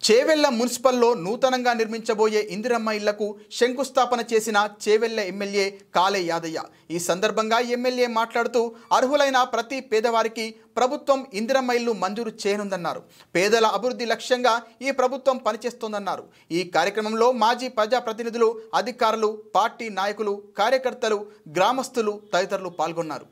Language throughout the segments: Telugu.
చేవెళ్ల మున్సిపల్లో నూతనంగా నిర్మించబోయే ఇందిరమ్మ ఇళ్లకు శంకుస్థాపన చేసిన చేవెళ్ల ఎమ్మెల్యే కాలే యాదయ్య ఈ సందర్భంగా ఎమ్మెల్యే మాట్లాడుతూ అర్హులైన ప్రతి పేదవారికి ప్రభుత్వం ఇందిరమ్మ ఇల్లు మంజూరు చేయనుందన్నారు. పేదల అభివృద్ధి లక్ష్యంగా ఈ ప్రభుత్వం పనిచేస్తోందన్నారు. ఈ కార్యక్రమంలో మాజీ ప్రజాప్రతినిధులు, అధికారులు, పార్టీ నాయకులు, కార్యకర్తలు, గ్రామస్తులు తదితరులు పాల్గొన్నారు.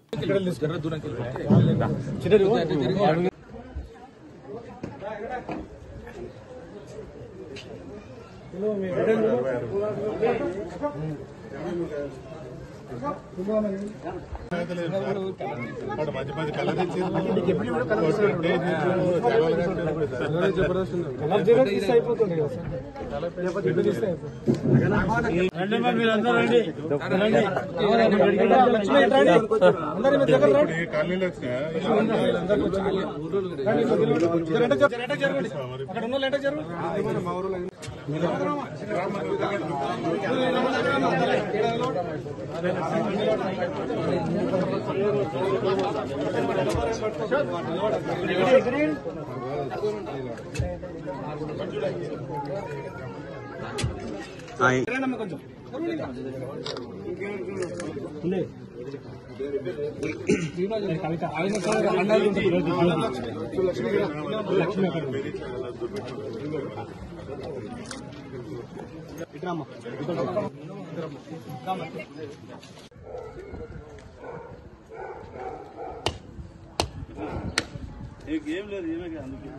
ఏం లేదు ఏమే అందుకే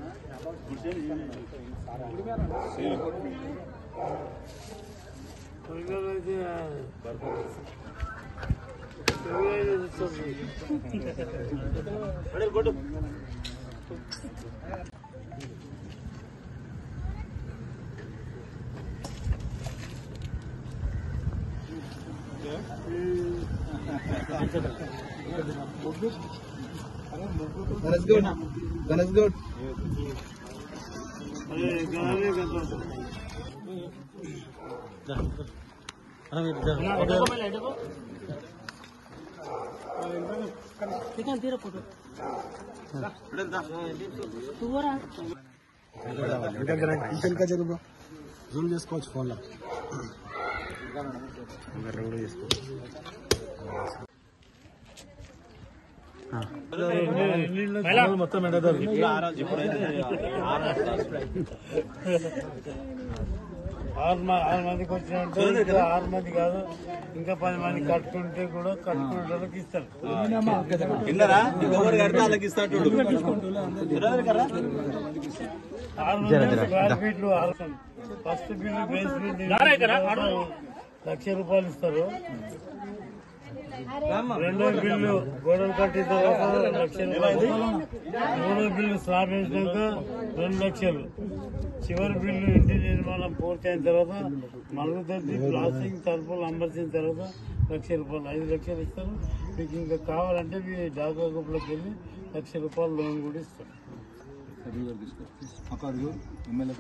That's good. That's good. Zoom చేసుకోవచ్చు ఫోన్లో మొత్తం ఆరు మందికి వచ్చినట్టు 6 మంది కాదు ఇంకా 10 మంది కట్టుకుంటే కూడా కట్టుకుంటే ఇస్తారు. ఫస్ట్ బిల్లు బేస్ బిల్లు ₹1,00,000 ఇస్తారు. రెండో బిల్లు గోడలు కట్టిన తర్వాత ₹1,00,000. మూడో బిల్లు స్లాబ్ వేసినాక 2 లక్షలు. చివరి బిల్లు ఇంటి నిర్మాణం పూర్తయిన తర్వాత మరుగుదొడ్డి, ప్లాస్టింగ్, తలుపులు అమర్చిన తర్వాత ₹1,00,000. 5 లక్షలు ఇస్తారు. మీకు ఇంకా కావాలంటే మీ డాకా గ్రూప్లోకి వెళ్ళి ₹1,00,000 లోన్ కూడా ఇస్తారు. ఎమ్మెల్యే